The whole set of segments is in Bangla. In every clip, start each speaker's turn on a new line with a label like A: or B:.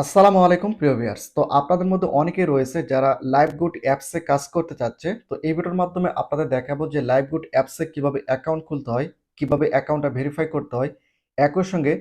A: আসসালামু আলাইকুম প্রিয় ভিউয়ার্স। তো আপনাদের মধ্যে অনেকেই রয়েছে যারা লাইভগুড অ্যাপসে কাজ করতে চাচ্ছে। তো এই ভিডিওর মাধ্যমে আপনাদের দেখাবো যে লাইভগুড অ্যাপসে কিভাবে অ্যাকাউন্ট খুলতে হয়, কিভাবে অ্যাকাউন্টটা ভেরিফাই করতে হয়। একই সঙ্গে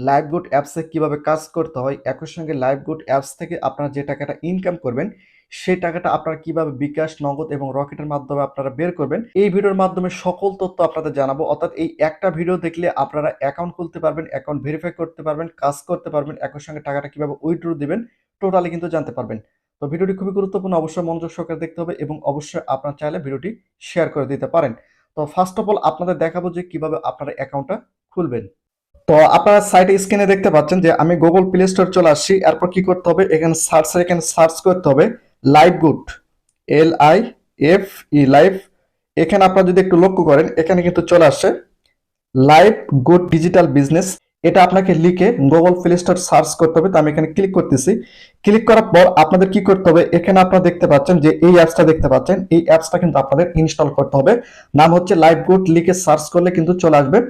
A: লাইভগুড অ্যাপসে কিভাবে কাজ করতে হয়, একই সঙ্গে লাইভগুড অ্যাপস থেকে আপনারা যে টাকাটা ইনকাম করবেন, সেই টাকাটা আপনারা কিভাবে বিকাশ, নগদ এবং রকেটের মাধ্যমে আপনারা বের করবেন। এই ভিডিওর মাধ্যমে সকল তথ্য আপনাদের জানাবো। অর্থাৎ এই একটা ভিডিও দেখলে আপনারা অ্যাকাউন্ট খুলতে পারবেন, অ্যাকাউন্ট ভেরিফাই করতে পারবেন, কাজ করতে পারবেন, একই সঙ্গে টাকাটা কিভাবে উইথড্র দিবেন টোটালি কিন্তু জানতে পারবেন। তো ভিডিওটি খুবই গুরুত্বপূর্ণ, অবশ্যই মনোযোগ সহকারে দেখতে হবে এবং অবশ্যই আপনারা চাইলে ভিডিওটি শেয়ার করে দিতে পারেন। তো ফার্স্ট অফ অল আপনাদের দেখাবো যে কিভাবে আপনারা অ্যাকাউন্টটা খুলবেন। তো আপনারা সাইটে স্ক্রিনে দেখতে পাচ্ছেন যে আমি গুগল প্লে স্টোর চলে আসছি। এরপর কি করতে হবে, এখানে সার্চ করতে হবে লাইভগুড, LIFE এখানে আপনারা যদি একটু লক্ষ্য করেন এখানে কিন্তু চলে আসছে লাইভ গুড ডিজিটাল বিজনেস। এটা আপনাকে লিখে গুগল প্লে স্টোর সার্চ করতে হবে। তো আমি এখানে ক্লিক করতেছি। ক্লিক করার পর আপনাদের কি করতে হবে, এখানে আপনারা দেখতে পাচ্ছেন যে এই অ্যাপসটা দেখতে পাচ্ছেন, এই অ্যাপসটা কিন্তু আপনাদের ইনস্টল করতে হবে। নাম হচ্ছে লাইভ গুড, লিখে সার্চ করলে কিন্তু চলে আসবে।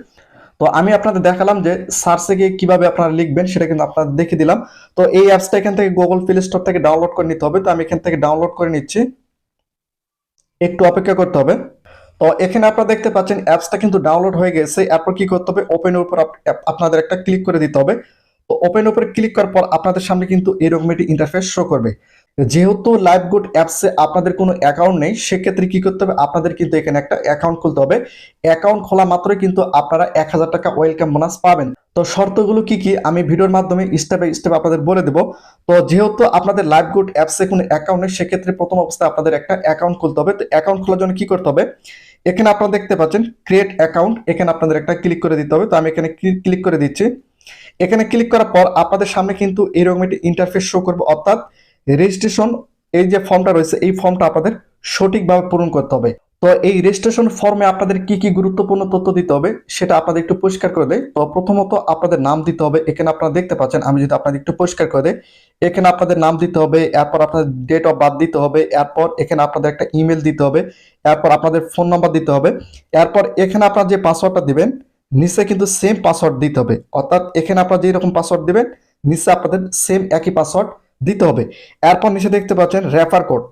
A: তো আমি আপনাদের দেখালাম যে সার্চে গিয়ে কিভাবে আপনারা লিখবেন সেটা কিন্তু আপনাদের দেখিয়ে দিলাম। তো এই অ্যাপসটা এখান থেকে গুগল প্লে স্টোর থেকে ডাউনলোড করে নিতে হবে। তো আমি এখান থেকে ডাউনলোড করে নিচ্ছি, একটু অপেক্ষা করতে হবে। তো এখানে আপনারা দেখতে পাচ্ছেন অ্যাপসটা কিন্তু ডাউনলোড হয়ে গেছে। এরপর কি করতে হবে, ওপেনের উপর আপনাদের একটা ক্লিক করে দিতে হবে। তো ওপেন উপরে ক্লিক করার পর আপনাদের সামনে কিন্তু এরকম একটি ইন্টারফেস শো করবে। যেহেতু লাইভগুড অ্যাপসে আপনাদের কোনো অ্যাকাউন্ট নেই, সেক্ষেত্রে কি করতে হবে, আপনাদের কিন্তু এখানে একটা অ্যাকাউন্ট খুলতে হবে। অ্যাকাউন্ট খোলা মাত্রই কিন্তু আপনারা 1000 টাকা ওয়েলকাম বোনাস পাবেন। তো শর্তগুলো কি কি আমি ভিডিওর মাধ্যমে স্টেপ বাই স্টেপ আপনাদের বলে দেবো। তো যেহেতু আপনাদের লাইভগুড অ্যাপসে কোনো অ্যাকাউন্ট নেই, সেক্ষেত্রে প্রথম অবস্থায় আপনাদের একটা অ্যাকাউন্ট খুলতে হবে। তো অ্যাকাউন্ট খোলার জন্য কি করতে হবে, এখানে আপনারা দেখতে পাচ্ছেন ক্রিয়েট অ্যাকাউন্ট, এখানে আপনাদের একটা ক্লিক করে দিতে হবে। তো আমি এখানে ক্লিক করে দিচ্ছি। এখানে ক্লিক করার পর আপনাদের সামনে কিন্তু এরকম একটি ইন্টারফেস শো করবে, অর্থাৎ রেজিস্ট্রেশন এই যে ফর্মটা রয়েছে এই ফর্মটা আপনাদের সঠিকভাবে পূরণ করতে হবে। তো এই রেজিস্ট্রেশন ফর্মে আপনাদের কি কি গুরুত্বপূর্ণ তথ্য দিতে হবে সেটা আপনাদের একটু পরিষ্কার করে দেয়। তো প্রথমত আপনাদের নাম দিতে হবে। এখানে আপনারা দেখতে পাচ্ছেন, আমি যদি আপনাদের একটু পরিষ্কার করে দেয়, এখানে আপনাদের নাম দিতে হবে, এরপর আপনাদের ডেট অফ বার্থ দিতে হবে, এরপর এখানে আপনাদের একটা ইমেল দিতে হবে, এরপর আপনাদের ফোন নাম্বার দিতে হবে, এরপর এখানে আপনারা যে পাসওয়ার্ডটা দিবেন নিচে কিন্তু সেম পাসওয়ার্ড দিতে হবে। অর্থাৎ এখানে আপনারা যেই রকম পাসওয়ার্ড দিবেন নিচে আপনাদের সেম একই পাসওয়ার্ড দিতে হবে। এরপর নিচে দেখতে পাচ্ছেন রেফার কোড।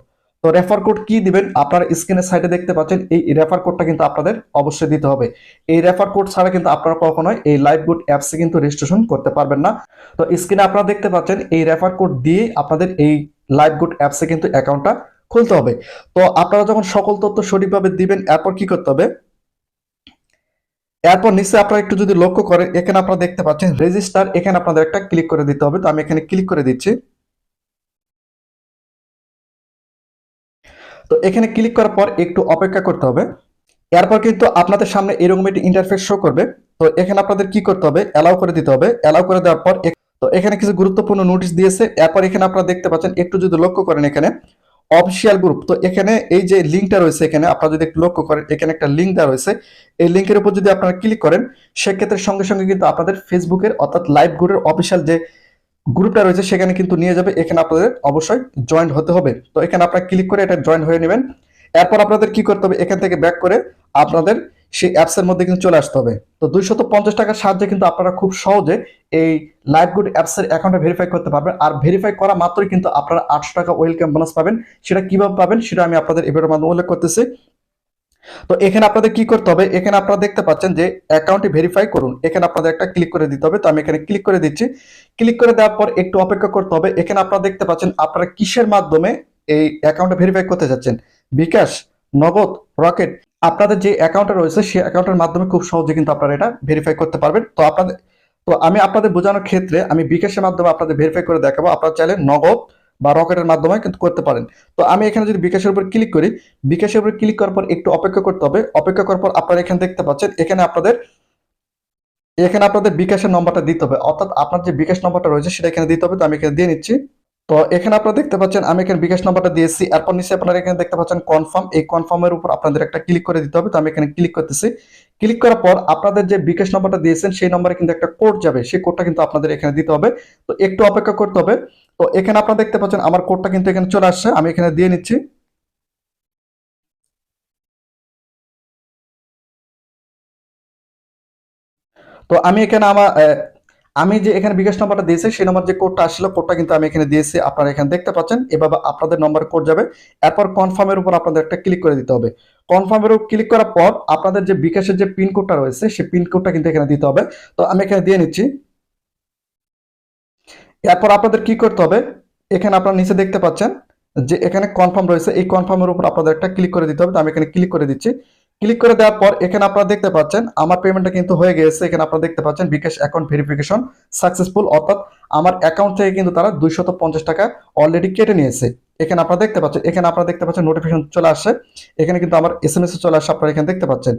A: তো রেফার কোড কি দিবেন, আপনারা স্ক্রিনের সাইডে দেখতে পাচ্ছেন এই রেফার কোডটা কিন্তু আপনাদের অবশ্যই দিতে হবে। এই রেফার কোড ছাড়া কিন্তু আপনারা কখনোই এই লাইভগুড অ্যাপসে কিন্তু রেজিস্ট্রেশন করতে পারবেন না। তো স্ক্রিনে আপনারা দেখতে পাচ্ছেন এই রেফার কোড দিয়ে আপনাদের এই লাইভগুড অ্যাপসে কিন্তু অ্যাকাউন্টটা খুলতে হবে। তো আপনারা যখন সকল তথ্য সঠিকভাবে দিবেন এরপর কি করতে হবে, এরপর নিচে আপনারা একটু যদি লক্ষ্য করেন এখানে আপনারা দেখতে পাচ্ছেন রেজিস্টার, এখানে আপনাদের একটা ক্লিক করে দিতে হবে। তো আমি এখানে ক্লিক করে দিচ্ছি। তো এখানে ক্লিক করার পর একটু অপেক্ষা করতে হবে। এরপর কিন্তু আপনাদের সামনে এরকম একটি ইন্টারফেস শো করবে। তো এখানে আপনাদের কি করতে হবে, অ্যালাউ করে দিতে হবে। অ্যালাউ করে দেওয়ার পর তো এখানে কিছু গুরুত্বপূর্ণ নোটিশ দিয়েছে। এরপর এখানে আপনারা দেখতে পাচ্ছেন, একটু যদি লক্ষ্য করেন এখানে অফিসিয়াল গ্রুপ। তো এখানে এই যে লিঙ্কটা রয়েছে, এখানে আপনারা যদি একটু লক্ষ্য করেন এখানে একটা লিঙ্ক দেওয়া রয়েছে। এই লিঙ্কের উপর যদি আপনারা ক্লিক করেন সেক্ষেত্রে সঙ্গে সঙ্গে কিন্তু আপনাদের ফেসবুকের অর্থাৎ লাইভ গ্রুপের অফিসিয়াল যে গ্রুপটা রয়েছে সেখানে কিন্তু নিয়ে যাবে। এখানে আপনাদের অবশ্যই জয়েন হতে হবে। তো এখানে আপনারা ক্লিক করে এটা জয়েন হয়ে নেবেন। এরপর আপনাদের কি করতে হবে, এখান থেকে ব্যাক করে আপনাদের সেই অ্যাপসের মধ্যে কিন্তু চলে আসতে হবে। তো 250 টাকার সাহায্যে কিন্তু আপনারা খুব সহজে এই লাইভগুড অ্যাপসের অ্যাকাউন্টে ভেরিফাই করতে পারবেন। আর ভেরিফাই করা মাত্রই কিন্তু আপনারা 800 টাকা ওয়েলকাম বোনাস পাবেন। সেটা কিভাবে পাবেন সেটা আমি আপনাদের এই ভিডিওর মাধ্যমে উল্লেখ করতেছি। তো এখানে আপনাদের কি করতে হবে, এখানে আপনারা দেখতে পাচ্ছেন যে অ্যাকাউন্টটি ভেরিফাই করুন, এখানে আপনাদের একটা ক্লিক করে দিতে হবে। তো আমি এখানে ক্লিক করে দিচ্ছি। ক্লিক করে দেওয়ার পর একটু অপেক্ষা করতে হবে। এখানে আপনারা দেখতে পাচ্ছেন আপনারা কিসের মাধ্যমে এই অ্যাকাউন্টে ভেরিফাই করতে যাচ্ছেন, বিকাশ, নগদ, রকেট। আপনাদের যে অ্যাকাউন্টে রয়েছে সেই অ্যাকাউন্টের মাধ্যমে খুব সহজে কিন্তু আপনারা এটা ভেরিফাই করতে পারবেন। তো আমি আপনাদের বোঝানোর ক্ষেত্রে আমি বিকাশের মাধ্যমে আপনাদের ভেরিফাই করে দেখাবো। আপনারা চাইলে নগদ বা রকেটের মাধ্যমে কিন্তু করতে পারেন। তো আমি এখানে যদি বিকাশের উপর ক্লিক করি, বিকাশের উপর ক্লিক করার পর একটু অপেক্ষা করতে হবে। অপেক্ষা করার পর আপনারা এখানে দেখতে পাচ্ছেন এখানে আপনাদের বিকাশের নম্বরটা দিতে হবে, অর্থাৎ আপনার যে বিকাশ নম্বরটা রয়েছে সেটা এখানে দিতে হবে। তো আমি এখানে দিয়ে নিচ্ছি। তো এখানে আপনারা দেখতে পাচ্ছেন আমি এখানে বিকাশ নাম্বারটা দিয়েছি। এরপর নিচে আপনারা এখানে দেখতে পাচ্ছেন কনফার্ম, এই কনফার্মের উপর আপনাদের একটা ক্লিক করে দিতে হবে। তো আমি এখানে ক্লিক করতেছি। ক্লিক করার পর আপনাদের যে বিকাশ নাম্বারটা দিয়েছেন সেই নম্বরে কিন্তু একটা কোড যাবে, সেই কোডটা কিন্তু আপনাদের এখানে দিতে হবে। তো একটু অপেক্ষা করতে হবে। তো এখানে আপনারা দেখতে পাচ্ছেন আমার কোডটা কিন্তু এখানে চলে আসছে, আমি এখানে দিয়ে নিচ্ছি। তো আমি এখানে আমি যে এখানে বিকাশ নাম্বারটা দিয়েছি সেই নাম্বার যে কোডটা আসলো কোডটা কিন্তু আমি এখানে দিয়েছি, আপনারা এখানে দেখতে পাচ্ছেন। এভাবে আপনাদের নম্বরে কোড যাবে, এরপর কনফার্মের উপর আপনাদের একটা ক্লিক করে দিতে হবে। কনফার্মের উপর ক্লিক করার পর আপনাদের যে বিকাশের যে পিন কোডটা রয়েছে সেই পিন কোডটা কিন্তু এখানে দিতে হবে। তো আমি এখানে দিয়ে নিচ্ছি। এরপর আপনাদের কি করতে হবে, এখানে আপনারা নিচে দেখতে পাচ্ছেন যে এখানে কনফার্ম রয়েছে, এই কনফার্মের উপর আপনাদের একটা ক্লিক করে দিতে হবে। তো আমি এখানে ক্লিক করে দিচ্ছি। ক্লিক করে দেওয়ার পর এখানে আপনারা দেখতে পাচ্ছেন আমার পেমেন্টটা কিন্তু হয়ে গেছে। এখানে আপনারা দেখতে পাচ্ছেন বিকাশ অ্যাকাউন্ট ভেরিফিকেশন সাকসেসফুল, অর্থাৎ আমার অ্যাকাউন্ট থেকে কিন্তু তারা 250 টাকা অলরেডি কেটে নিয়েছে। এখানে আপনারা দেখতে পাচ্ছেন, এখানে আপনারা দেখতে পাচ্ছেন নোটিফিকেশন চলে আসছে, এখানে কিন্তু আমার এসএমএস চলে আসছে, আপনারা এখানে দেখতে পাচ্ছেন।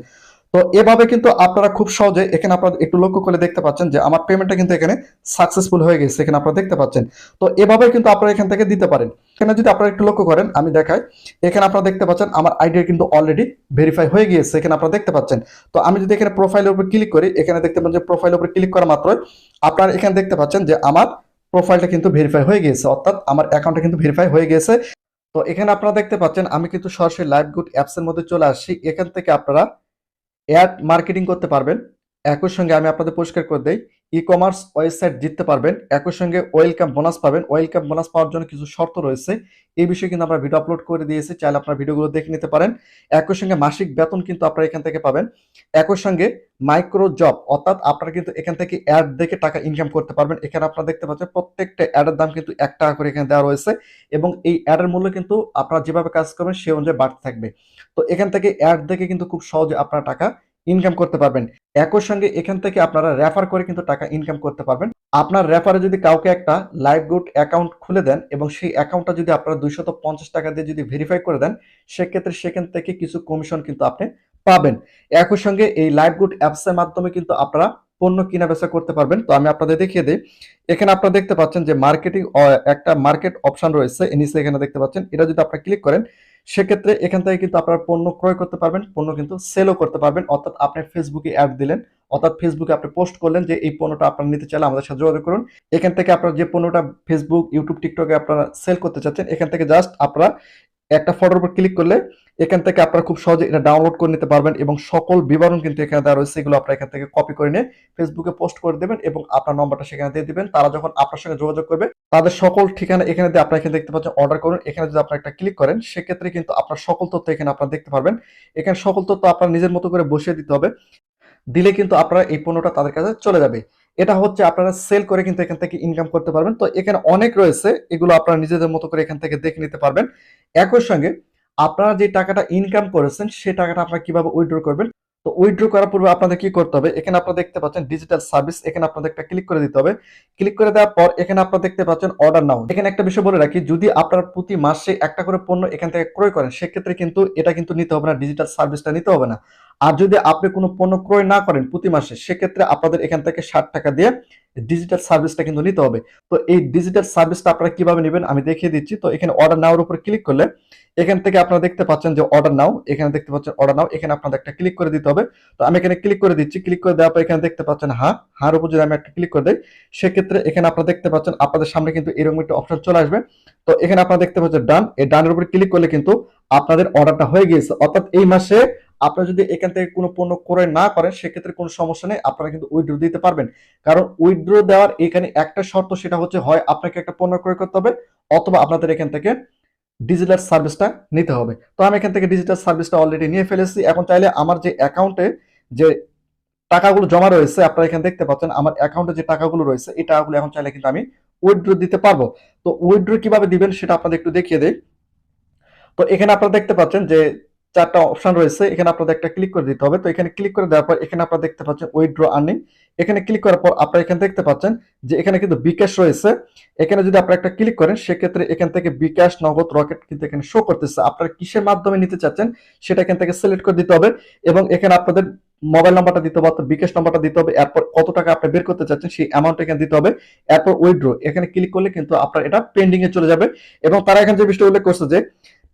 A: তো এভাবে কিন্তু আপনারা খুব সহজে এখানে আপনারা একটু লক্ষ্য করে দেখতে পাচ্ছেন যে আমার পেমেন্টটা কিন্তু এখানে সাকসেসফুল হয়ে গেছে, এখানে আপনারা দেখতে পাচ্ছেন। তো এভাবে কিন্তু আপনারা এখান থেকে দিতে পারেন। এখানে যদি আপনারা একটু লক্ষ্য করেন আমি দেখাই, এখানে আপনারা দেখতে পাচ্ছেন আমার আইডি কিন্তু অলরেডি ভেরিফাই হয়ে গিয়েছে, এখানে আপনারা দেখতে পাচ্ছেন। তো আমি যদি এখানে প্রোফাইলের উপর ক্লিক করি, এখানে দেখতে পাচ্ছেন যে প্রোফাইলের উপর ক্লিক করা মাত্রই আপনারা এখানে দেখতে পাচ্ছেন যে আমার প্রোফাইলটা কিন্তু ভেরিফাই হয়ে গিয়েছে, অর্থাৎ আমার অ্যাকাউন্টটা কিন্তু ভেরিফাই হয়ে গিয়েছে। তো এখানে আপনারা দেখতে পাচ্ছেন আমি কিন্তু সরাসরি লাইভ গুড অ্যাপস এর মধ্যে চলে আসছি। এখান থেকে আপনারা অ্যাড মার্কেটিং করতে পারবেন। একই সঙ্গে আমি আপনাদের পরিষ্কার করে দেই, ই কমার্স ওয়েবসাইট জিততে পারবেন। একই সঙ্গে ওয়েলকাম বোনাস পাবেন। ওয়েলকাম বোনাস পাওয়ার জন্য কিছু শর্ত রয়েছে, এই বিষয়ে কিন্তু আমরা ভিডিও আপলোড করে দিয়েছি, চাইলে আপনারা ভিডিওগুলো দেখে নিতে পারেন। একই সঙ্গে মাসিক বেতন কিন্তু আপনারা এখান থেকে পাবেন। একই সঙ্গে মাইক্রো জব, অর্থাৎ আপনারা কিন্তু এখান থেকে অ্যাড দেখে টাকা ইনকাম করতে পারবেন। এখানে আপনারা দেখতে পাচ্ছেন প্রত্যেকটা অ্যাডের দাম কিন্তু 1 টাকা করে এখানে দেওয়া রয়েছে, এবং এই অ্যাডের মূল্য কিন্তু আপনারা যেভাবে কাজ করবেন সেই অনুযায়ী বাড়তে থাকবে। তো এখান থেকে অ্যাড দেখে কিন্তু খুব সহজে আপনারা টাকা ইনকাম করতে পারবেন। একই সঙ্গে এখান থেকে আপনারা রেফার করে কিন্তু টাকা ইনকাম করতে পারবেন। আপনার রেফারে যদি কাউকে একটা লাইভ গুড অ্যাকাউন্ট খুলে দেন এবং সেই অ্যাকাউন্টটা যদি আপনারা 250 টাকা দিয়ে যদি ভেরিফাই করে দেন, সেক্ষেত্রে সেখান থেকে কিছু কমিশন কিন্তু আপনি পাবেন। একই সঙ্গে এই লাইভ গুড অ্যাপসের মাধ্যমে কিন্তু আপনারা পণ্য কিনা বেচা করতে পারবেন। তো আমি আপনাদের দেখিয়ে দিই, এখানে আপনারা দেখতে পাচ্ছেন যে মার্কেটিং একটা মার্কেট অপশন রয়েছে, নিচে এখানে দেখতে পাচ্ছেন, এটা যদি আপনারা ক্লিক করেন সেক্ষেত্রে এখান থেকে কিন্তু আপনারা পণ্য ক্রয় করতে পারবেন, পণ্য কিন্তু সেলও করতে পারবেন। অর্থাৎ আপনি ফেসবুকে অ্যাড দিলেন, অর্থাৎ ফেসবুকে আপনি পোস্ট করলেন যে এই পণ্যটা আপনারা নিতে চাইলে আমাদের সাথে যোগাযোগ করুন। এখান থেকে আপনারা যে পণ্যটা ফেসবুক, ইউটিউব, টিকটকে আপনারা সেল করতে চাচ্ছেন, এখান থেকে জাস্ট আপনারা একটা ফটোর উপর ক্লিক করলে এখান থেকে আপনারা খুব সহজে এটা ডাউনলোড করে নিতে পারবেন, এবং সকল বিবরণ কিন্তু এখানে দেওয়া রয়েছে, এগুলো আপনারা এখান থেকে কপি করে নিয়ে ফেসবুকে পোস্ট করে দেবেন এবং আপনার নম্বরটা সেখানে দিয়ে দিবেন। তারা যখন আপনার সঙ্গে যোগাযোগ করবে তাদের সকল ঠিকানা এখানে দিয়ে আপনারা এখানে দেখতে পাচ্ছেন অর্ডার করুন। এখানে যদি আপনারা একটা ক্লিক করেন সেক্ষেত্রে কিন্তু আপনার সকল তথ্য এখানে আপনারা দেখতে পারবেন। এখানে সকল তথ্য আপনার নিজের মতো করে বসিয়ে দিতে হবে, দিলে কিন্তু আপনারা এই পণ্যটা তাদের কাছে চলে যাবে। এটা হচ্ছে আপনারা সেল করে কিন্তু এখান থেকে ইনকাম করতে পারবেন। তো এখানে অনেক রয়েছে, এগুলো আপনারা নিজেদের মতো করে এখান থেকে দেখে নিতে পারবেন। একই সঙ্গে আপনারা যে টাকাটা ইনকাম করেছেন সেই টাকাটা আপনারা কিভাবে উইথড্র করবেন, তো উইথড্র করার পূর্বে আপনাদের কি করতে হবে, এখানে আপনারা দেখতে পাচ্ছেন ডিজিটাল সার্ভিস, এখানে আপনাদের একটা ক্লিক করে দিতে হবে। ক্লিক করে দেওয়ার পর এখানে আপনারা দেখতে পাচ্ছেন অর্ডার নাও। এখানে একটা বিষয় বলে রাখি, যদি আপনারা প্রতি মাসে একটা করে পণ্য এখান থেকে ক্রয় করেন সেক্ষেত্রে কিন্তু এটা কিন্তু নিতে হবে না, ডিজিটাল সার্ভিসটা নিতে হবে না। আর যদি আপনি কোনো পণ্য ক্রয় না করেন প্রতি মাসে, সেক্ষেত্রে আপনাদের এখান থেকে 60 টাকা দিয়ে ডিজিটাল সার্ভিসটা কিন্তু নিতে হবে। তো এই ডিজিটাল সার্ভিসটা আপনারা কিভাবে নেবেন আমি দেখিয়ে দিচ্ছি। তো এখানে অর্ডার নাওর উপর ক্লিক করলে এখান থেকে আপনারা দেখতে পাচ্ছেন যে অর্ডার নাও, এখানে দেখতে পাচ্ছেন অর্ডার নাও, এখানে আপনাদের একটা ক্লিক করে দিতে হবে। তো আমি এখানে ক্লিক করে দিচ্ছি। ক্লিক করে দেওয়ার পর এখানে দেখতে পাচ্ছেন হার উপর যদি আমি একটা ক্লিক করে দিই, সেক্ষেত্রে এখানে আপনারা দেখতে পাচ্ছেন আপনাদের সামনে কিন্তু এরকম একটা অপশন চলে আসবে। তো এখানে আপনারা দেখতে পাচ্ছেন ডান, এই ডানের উপর ক্লিক করলে কিন্তু আপনাদের অর্ডারটা হয়ে গিয়েছে। অর্থাৎ এই মাসে আপনারা যদি এখান থেকে কোনো পণ্য ক্রয় না করেন সেক্ষেত্রে কোনো সমস্যা নেই, আপনারা কিন্তু উইথড্র দিতে পারবেন। কারণ উইথড্র দেওয়ার এখানে একটা শর্ত, সেটা হচ্ছে হয় আপনাকে একটা পণ্য ক্রয় করতে হবে, অথবা আপনাদের এখান থেকে ডিজিটাল সার্ভিসটা নিতে হবে। তো আমি এখান থেকে ডিজিটাল সার্ভিসটা অলরেডি নিয়ে ফেলেছি। এখন চাইলে আমার যে অ্যাকাউন্টে যে টাকাগুলো জমা রয়েছে, আপনারা এখানে দেখতে পাচ্ছেন আমার অ্যাকাউন্টে যে টাকাগুলো রয়েছে, এই টাকাগুলো এখন চাইলে কিন্তু আমি উইথড্র দিতে পারবো। তো উইথড্র কিভাবে দিবেন সেটা আপনাদের একটু দেখিয়ে দেই। তো এখানে আপনারা দেখতে পাচ্ছেন যে 4টা অপশন রয়েছে, এখানে আপনাদের একটা ক্লিক করে দিতে হবে। তো এখানে ক্লিক করে দেওয়ার পর এখানে আপনারা দেখতে পাচ্ছেন উইথড্র আর্নিং, এখানে ক্লিক করার পর আপনারা এখানে দেখতে পাচ্ছেন যে এখানে কিন্তু বিকাশ রয়েছে। এখানে যদি আপনারা একটা ক্লিক করেন সেক্ষেত্রে এখান থেকে বিকাশ, নগদ, রকেট কিন্তু এখানে শো করতেছে। আপনারা কিসের মাধ্যমে নিতে চাচ্ছেন সেটা এখান থেকে সিলেক্ট করে দিতে হবে, এবং এখানে আপনাদের মোবাইল নাম্বারটা দিতে হবে, অর্থাৎ বিকাশ নাম্বারটা দিতে হবে, এরপর কত টাকা আপনি বের করতে চাচ্ছেন সেই অ্যামাউন্ট এখানে দিতে হবে, এরপর উইথড্র এখানে ক্লিক করলে কিন্তু আপনার এটা পেন্ডিং এ চলে যাবে। এবং তারা এখানে যে বিষয়টা উল্লেখ করছে যে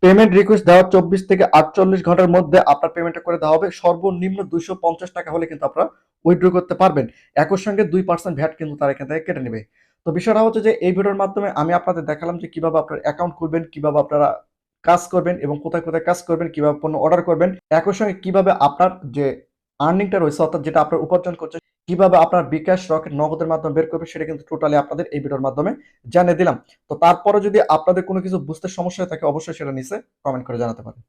A: পেমেন্ট রিকোয়েস্ট দেওয়ার 24 থেকে 48 ঘন্টার মধ্যে আপনার পেমেন্টটা করে দেওয়া হবে। সর্বনিম্ন 250 টাকা হলে কিন্তু আপনারা উইথড্র করতে পারবেন। একই সঙ্গে 2% ভ্যাট কিন্তু তারা এখান থেকে কেটে নেবে। তো বিষয়টা হচ্ছে যে এই ভিডিওর মাধ্যমে আমি আপনাদের দেখালাম যে কিভাবে আপনার অ্যাকাউন্ট খুলবেন, কিভাবে আপনারা কাজ করবেন এবং কোথায় কোথায় কাজ করবেন, কিভাবে পণ্য অর্ডার করবেন, একই সঙ্গে কিভাবে আপনার যে আর্নিংটা রয়েছে, অর্থাৎ যেটা আপনার উপার্জন করছেন কিভাবে আপনার বিকাশ রকেট নগদের মাধ্যমে বের করবে সেটা কিন্তু টোটালি আপনাদের এই ভিডিওর মাধ্যমে জানিয়ে দিলাম। তো তারপরে যদি আপনাদের কোনো কিছু বুঝতে সমস্যা হয়ে থাকে অবশ্যই সেটা নিচে কমেন্ট করে জানাতে পারেন।